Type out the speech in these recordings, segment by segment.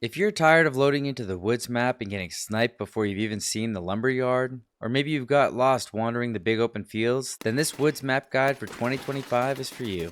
If you're tired of loading into the woods map and getting sniped before you've even seen the lumberyard, or maybe you've got lost wandering the big open fields, then this woods map guide for 2025 is for you.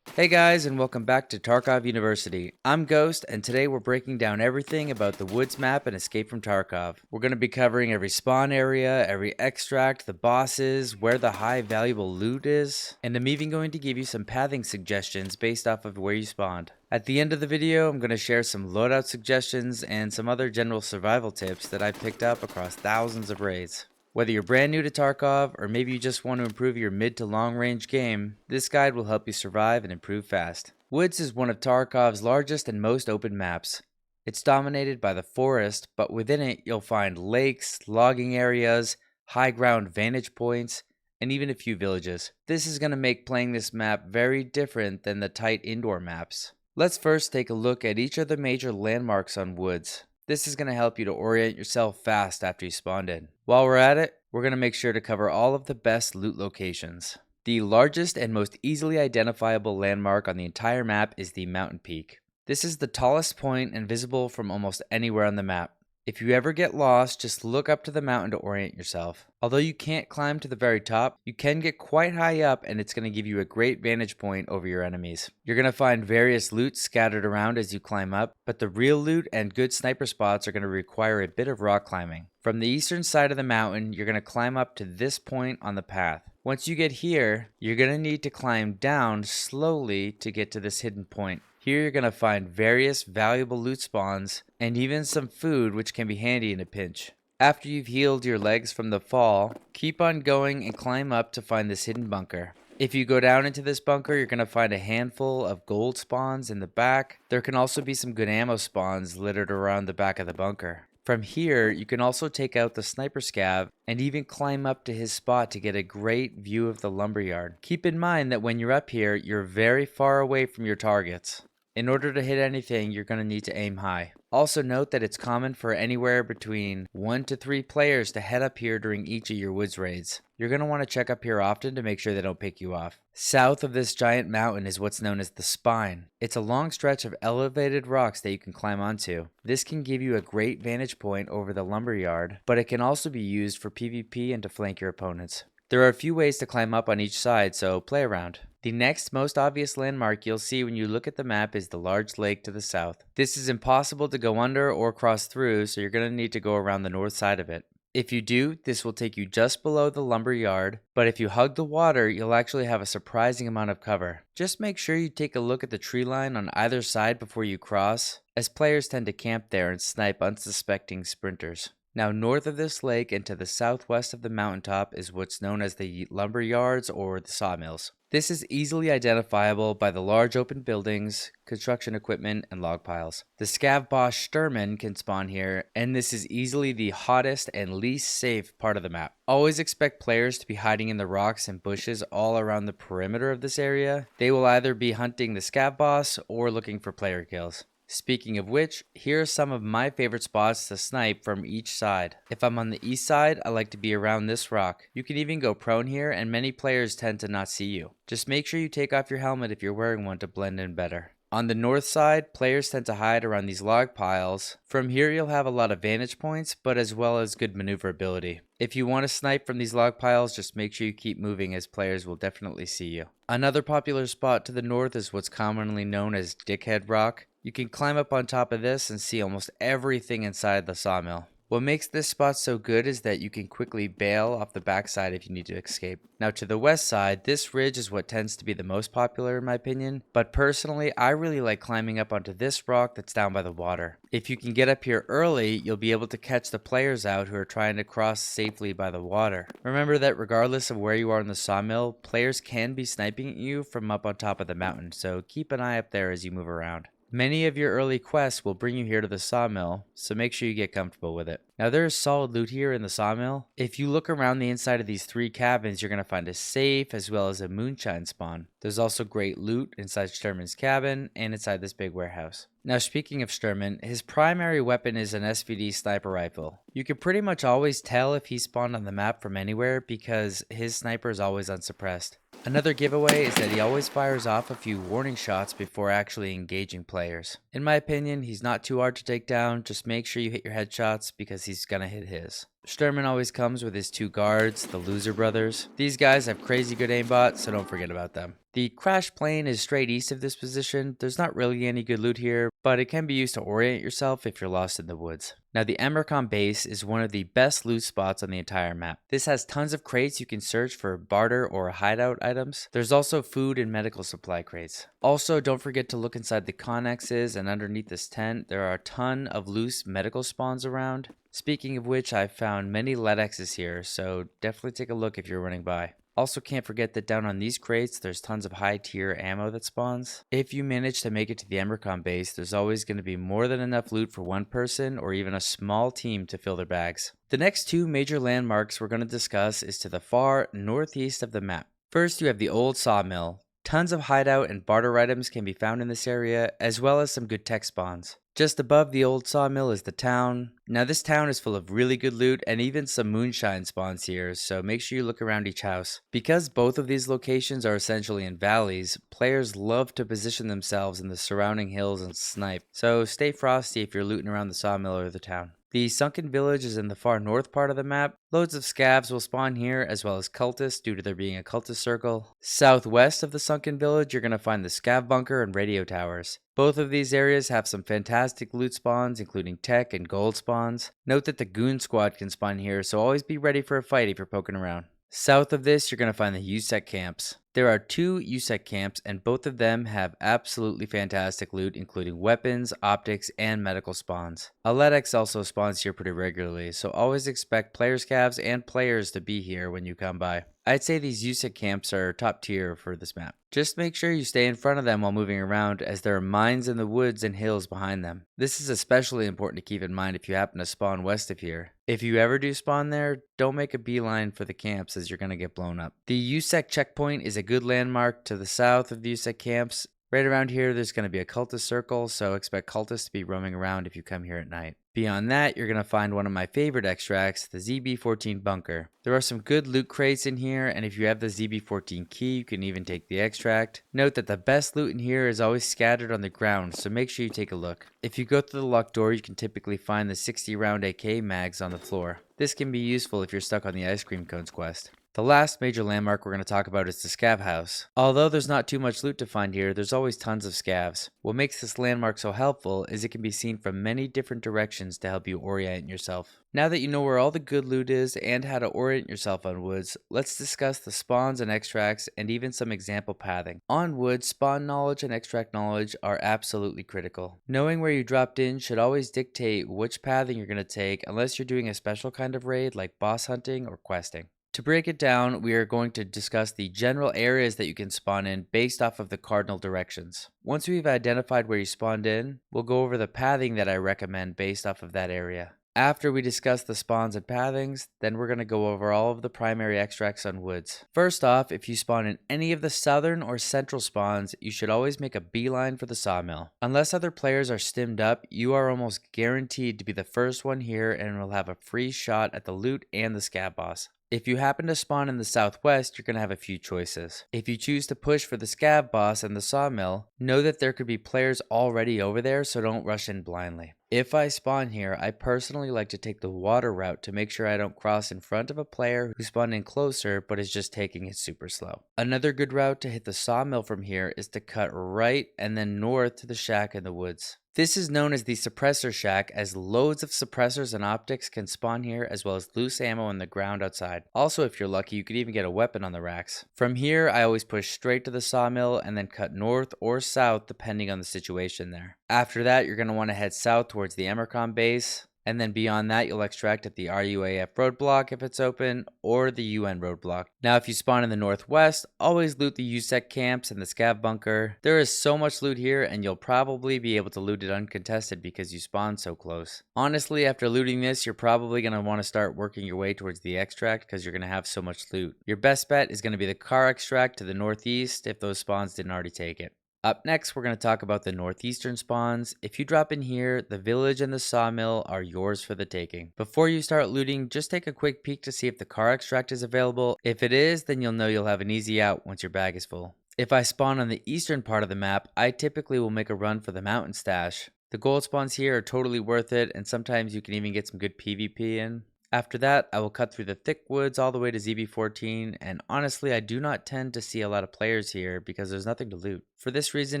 Hey guys, and welcome back to Tarkov University. I'm Ghost, and today we're breaking down everything about the woods map and Escape from Tarkov. We're going to be covering every spawn area, every extract, the bosses, where the high valuable loot is, and I'm even going to give you some pathing suggestions based off of where you spawned. At the end of the video, I'm going to share some loadout suggestions and some other general survival tips that I've picked up across thousands of raids. Whether you're brand new to Tarkov, or maybe you just want to improve your mid to long range game, this guide will help you survive and improve fast. Woods is one of Tarkov's largest and most open maps. It's dominated by the forest, but within it you'll find lakes, logging areas, high ground vantage points, and even a few villages. This is going to make playing this map very different than the tight indoor maps. Let's first take a look at each of the major landmarks on Woods. This is going to help you to orient yourself fast after you spawned in. While we're at it, we're going to make sure to cover all of the best loot locations. The largest and most easily identifiable landmark on the entire map is the mountain peak. This is the tallest point and visible from almost anywhere on the map. If you ever get lost, just look up to the mountain to orient yourself. Although you can't climb to the very top, you can get quite high up and it's going to give you a great vantage point over your enemies. You're going to find various loot scattered around as you climb up, but the real loot and good sniper spots are going to require a bit of rock climbing. From the eastern side of the mountain, you're going to climb up to this point on the path. Once you get here, you're going to need to climb down slowly to get to this hidden point. Here you're going to find various valuable loot spawns and even some food, which can be handy in a pinch. After you've healed your legs from the fall, keep on going and climb up to find this hidden bunker. If you go down into this bunker, you're going to find a handful of gold spawns in the back. There can also be some good ammo spawns littered around the back of the bunker. From here, you can also take out the sniper scav and even climb up to his spot to get a great view of the lumberyard. Keep in mind that when you're up here, you're very far away from your targets. In order to hit anything, you're going to need to aim high. Also note that it's common for anywhere between 1 to 3 players to head up here during each of your woods raids. You're going to want to check up here often to make sure they don't pick you off. South of this giant mountain is what's known as the Spine. It's a long stretch of elevated rocks that you can climb onto. This can give you a great vantage point over the lumberyard, but it can also be used for PvP and to flank your opponents. There are a few ways to climb up on each side, so play around. The next most obvious landmark you'll see when you look at the map is the large lake to the south. This is impossible to go under or cross through, so you're going to need to go around the north side of it. If you do, this will take you just below the lumberyard, but if you hug the water, you'll actually have a surprising amount of cover. Just make sure you take a look at the tree line on either side before you cross, as players tend to camp there and snipe unsuspecting sprinters. Now north of this lake and to the southwest of the mountaintop is what's known as the lumberyards or the sawmills. This is easily identifiable by the large open buildings, construction equipment, and log piles. The scav boss Shturman can spawn here, and this is easily the hottest and least safe part of the map. Always expect players to be hiding in the rocks and bushes all around the perimeter of this area. They will either be hunting the scav boss or looking for player kills. Speaking of which, here are some of my favorite spots to snipe from each side. If I'm on the east side, I like to be around this rock. You can even go prone here, and many players tend to not see you. Just make sure you take off your helmet if you're wearing one to blend in better. On the north side, players tend to hide around these log piles. From here you'll have a lot of vantage points, but as well as good maneuverability. If you want to snipe from these log piles, just make sure you keep moving as players will definitely see you. Another popular spot to the north is what's commonly known as Dickhead Rock. You can climb up on top of this and see almost everything inside the sawmill. What makes this spot so good is that you can quickly bail off the backside if you need to escape. Now to the west side, this ridge is what tends to be the most popular in my opinion, but personally I really like climbing up onto this rock that's down by the water. If you can get up here early, you'll be able to catch the players out who are trying to cross safely by the water. Remember that regardless of where you are in the sawmill, players can be sniping at you from up on top of the mountain, so keep an eye up there as you move around. Many of your early quests will bring you here to the sawmill, so make sure you get comfortable with it. Now there is solid loot here in the sawmill. If you look around the inside of these 3 cabins, you're going to find a safe as well as a moonshine spawn. There's also great loot inside Shturman's cabin and inside this big warehouse. Now speaking of Shturman, his primary weapon is an SVD sniper rifle. You can pretty much always tell if he spawned on the map from anywhere because his sniper is always unsuppressed. Another giveaway is that he always fires off a few warning shots before actually engaging players. In my opinion, he's not too hard to take down, just make sure you hit your headshots because he's gonna hit his. Shturman always comes with his two guards, the Loser Brothers. These guys have crazy good aimbot, so don't forget about them. The crash plane is straight east of this position. There's not really any good loot here, but it can be used to orient yourself if you're lost in the woods. Now the Emercom base is one of the best loot spots on the entire map. This has tons of crates you can search for barter or hideout items. There's also food and medical supply crates. Also, don't forget to look inside the connexes and underneath this tent. There are a ton of loose medical spawns around. Speaking of which, I've found many LEDXs here, so definitely take a look if you're running by. Also, can't forget that down on these crates, there's tons of high tier ammo that spawns. If you manage to make it to the Emercom base, there's always going to be more than enough loot for one person or even a small team to fill their bags. The next two major landmarks we're going to discuss is to the far northeast of the map. First, you have the old Sawmill. Tons of hideout and barter items can be found in this area, as well as some good tech spawns. Just above the old Sawmill is the town. Now this town is full of really good loot and even some moonshine spawns here, so make sure you look around each house. Because both of these locations are essentially in valleys, players love to position themselves in the surrounding hills and snipe, so stay frosty if you're looting around the Sawmill or the town. The sunken village is in the far north part of the map. Loads of scavs will spawn here, as well as cultists due to there being a cultist circle. Southwest of the sunken village, you're going to find the scav bunker and radio towers. Both of these areas have some fantastic loot spawns, including tech and gold spawns. Note that the goon squad can spawn here, so always be ready for a fight if you're poking around. South of this, you're going to find the USEC camps. There are two USEC camps, and both of them have absolutely fantastic loot, including weapons, optics, and medical spawns. A LEDX also spawns here pretty regularly, so always expect player scavs and players to be here when you come by. I'd say these USEC camps are top tier for this map. Just make sure you stay in front of them while moving around, as there are mines in the woods and hills behind them. This is especially important to keep in mind if you happen to spawn west of here. If you ever do spawn there, don't make a beeline for the camps as you're going to get blown up. The USEC checkpoint is a good landmark to the south of the USEC camps. Right around here, there's going to be a cultist circle, so expect cultists to be roaming around if you come here at night. Beyond that, you're going to find one of my favorite extracts, the ZB14 bunker. There are some good loot crates in here, and if you have the ZB14 key, you can even take the extract. Note that the best loot in here is always scattered on the ground, so make sure you take a look. If you go through the locked door, you can typically find the 60 round AK mags on the floor. This can be useful if you're stuck on the ice cream cones quest. The last major landmark we're going to talk about is the scav house. Although there's not too much loot to find here, there's always tons of scavs. What makes this landmark so helpful is it can be seen from many different directions to help you orient yourself. Now that you know where all the good loot is and how to orient yourself on woods, let's discuss the spawns and extracts and even some example pathing. On woods, spawn knowledge and extract knowledge are absolutely critical. Knowing where you dropped in should always dictate which pathing you're going to take unless you're doing a special kind of raid like boss hunting or questing. To break it down, we are going to discuss the general areas that you can spawn in based off of the cardinal directions. Once we've identified where you spawned in, we'll go over the pathing that I recommend based off of that area. After we discuss the spawns and pathings, then we're going to go over all of the primary extracts on woods. First off, if you spawn in any of the southern or central spawns, you should always make a beeline for the Sawmill. Unless other players are stimmed up, you are almost guaranteed to be the first one here and will have a free shot at the loot and the scab boss. If you happen to spawn in the southwest, you're going to have a few choices. If you choose to push for the scav boss and the Sawmill, know that there could be players already over there, so don't rush in blindly. If I spawn here, I personally like to take the water route to make sure I don't cross in front of a player who spawned in closer but is just taking it super slow. Another good route to hit the Sawmill from here is to cut right and then north to the shack in the woods. This is known as the suppressor shack, as loads of suppressors and optics can spawn here, as well as loose ammo on the ground outside. Also, if you're lucky, you could even get a weapon on the racks. From here, I always push straight to the Sawmill and then cut north or south depending on the situation there. After that, you're going to want to head south towards the Emercom base. And then beyond that, you'll extract at the RUAF roadblock if it's open, or the UN roadblock. Now, if you spawn in the northwest, always loot the USEC camps and the scav bunker. There is so much loot here, and you'll probably be able to loot it uncontested because you spawned so close. Honestly, after looting this, you're probably going to want to start working your way towards the extract because you're going to have so much loot. Your best bet is going to be the car extract to the northeast if those spawns didn't already take it. Up next, we're going to talk about the northeastern spawns. If you drop in here, the village and the sawmill are yours for the taking. Before you start looting, just take a quick peek to see if the car extract is available. If it is, then you'll know you'll have an easy out once your bag is full. If I spawn on the eastern part of the map, I typically will make a run for the mountain stash. The gold spawns here are totally worth it, and sometimes you can even get some good PvP in. After that, I will cut through the thick woods all the way to ZB14, and honestly, I do not tend to see a lot of players here because there's nothing to loot. For this reason,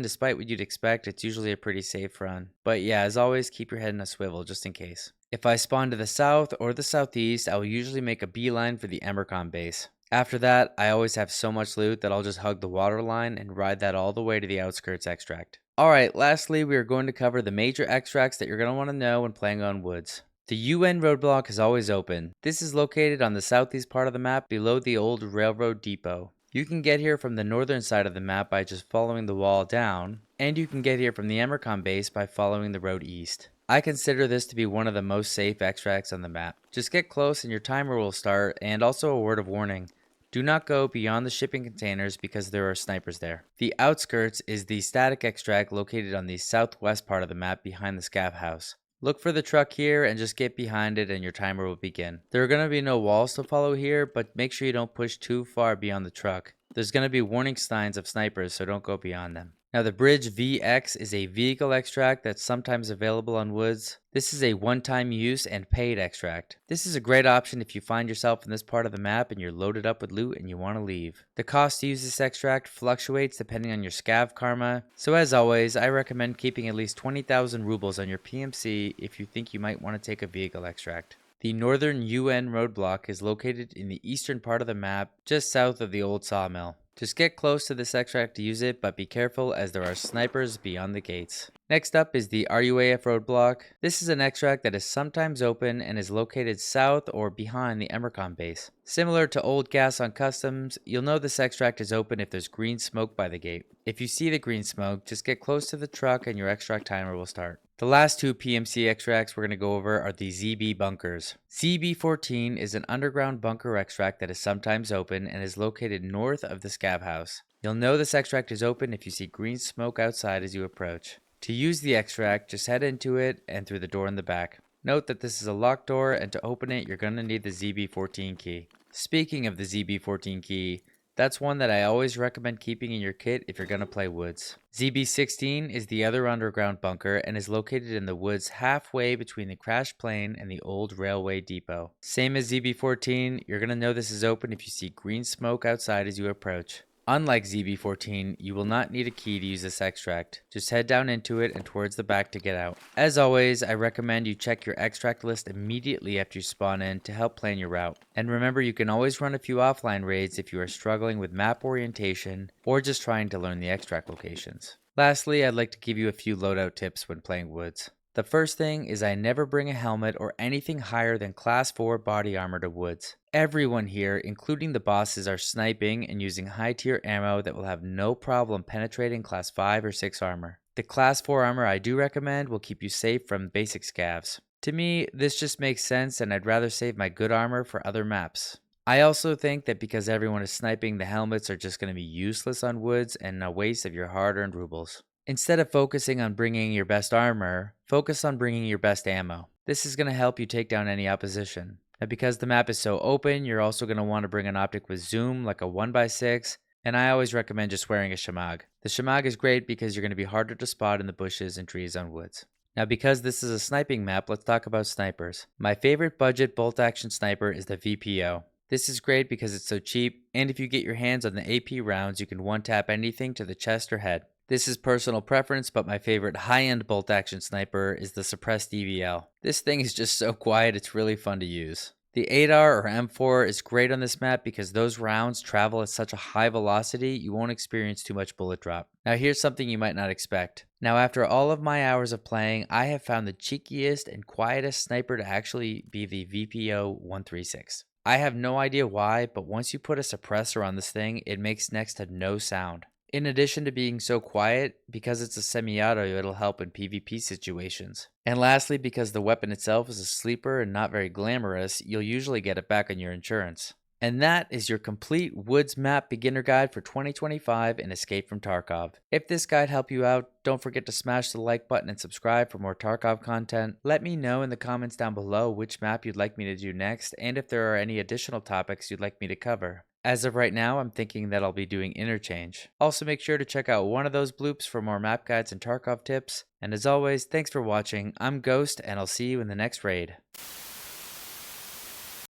despite what you'd expect, it's usually a pretty safe run. But yeah, as always, keep your head in a swivel just in case. If I spawn to the south or the southeast, I will usually make a beeline for the Emercon base. After that, I always have so much loot that I'll just hug the water line and ride that all the way to the Outskirts Extract. Alright, lastly, we are going to cover the major extracts that you're going to want to know when playing on woods. The UN roadblock is always open. This is located on the southeast part of the map below the old railroad depot. You can get here from the northern side of the map by just following the wall down, and you can get here from the Emercon base by following the road east. I consider this to be one of the most safe extracts on the map. Just get close and your timer will start, and also a word of warning. Do not go beyond the shipping containers because there are snipers there. The Outskirts is the static extract located on the southwest part of the map behind the scav house. Look for the truck here and just get behind it and your timer will begin. There are going to be no walls to follow here, but make sure you don't push too far beyond the truck. There's going to be warning signs of snipers, so don't go beyond them. Now the Bridge VX is a vehicle extract that's sometimes available on woods. This is a one-time use and paid extract. This is a great option if you find yourself in this part of the map and you're loaded up with loot and you want to leave. The cost to use this extract fluctuates depending on your scav karma, so as always, I recommend keeping at least 20,000 rubles on your PMC if you think you might want to take a vehicle extract. The northern UN roadblock is located in the eastern part of the map, just south of the old sawmill. Just get close to this extract to use it, but be careful as there are snipers beyond the gates. Next up is the RUAF roadblock. This is an extract that is sometimes open and is located south or behind the Emercon base. Similar to old gas on customs, you'll know this extract is open if there's green smoke by the gate. If you see the green smoke, just get close to the truck and your extract timer will start. The last two PMC extracts we're going to go over are the ZB bunkers. ZB14 is an underground bunker extract that is sometimes open and is located north of the scav house. You'll know this extract is open if you see green smoke outside as you approach. To use the extract, just head into it and through the door in the back. Note that this is a locked door, and to open it, you're going to need the ZB14 key. Speaking of the ZB14 key, that's one that I always recommend keeping in your kit if you're going to play woods. ZB16 is the other underground bunker and is located in the woods halfway between the crashed plane and the old railway depot. Same as ZB14, you're going to know this is open if you see green smoke outside as you approach. Unlike ZB14, you will not need a key to use this extract. Just head down into it and towards the back to get out. As always, I recommend you check your extract list immediately after you spawn in to help plan your route. And remember, you can always run a few offline raids if you are struggling with map orientation or just trying to learn the extract locations. Lastly, I'd like to give you a few loadout tips when playing woods. The first thing is I never bring a helmet or anything higher than class 4 body armor to woods. Everyone here, including the bosses, are sniping and using high tier ammo that will have no problem penetrating class 5 or 6 armor. The class 4 armor I do recommend will keep you safe from basic scavs. To me, this just makes sense, and I'd rather save my good armor for other maps. I also think that because everyone is sniping, the helmets are just going to be useless on woods and a waste of your hard-earned rubles. Instead of focusing on bringing your best armor, focus on bringing your best ammo. This is going to help you take down any opposition. Now because the map is so open, you're also going to want to bring an optic with zoom like a 1x6, and I always recommend just wearing a shamag. The shamag is great because you're going to be harder to spot in the bushes and trees on woods. Now because this is a sniping map, let's talk about snipers. My favorite budget bolt action sniper is the VPO. This is great because it's so cheap, and if you get your hands on the AP rounds, you can one-tap anything to the chest or head. This is personal preference, but my favorite high-end bolt-action sniper is the suppressed DVL. This thing is just so quiet, it's really fun to use. The 8R or M4 is great on this map because those rounds travel at such a high velocity, you won't experience too much bullet drop. Now here's something you might not expect. Now after all of my hours of playing, I have found the cheekiest and quietest sniper to actually be the VPO 136. I have no idea why, but once you put a suppressor on this thing, it makes next to no sound. In addition to being so quiet, because it's a semi-auto, it'll help in PvP situations. And lastly, because the weapon itself is a sleeper and not very glamorous, you'll usually get it back on your insurance. And that is your complete woods map beginner guide for 2025 in Escape from Tarkov. If this guide helped you out, don't forget to smash the like button and subscribe for more Tarkov content. Let me know in the comments down below which map you'd like me to do next and if there are any additional topics you'd like me to cover. As of right now, I'm thinking that I'll be doing interchange. Also make sure to check out one of those bloops for more map guides and Tarkov tips. And as always, thanks for watching. I'm Ghost and I'll see you in the next raid.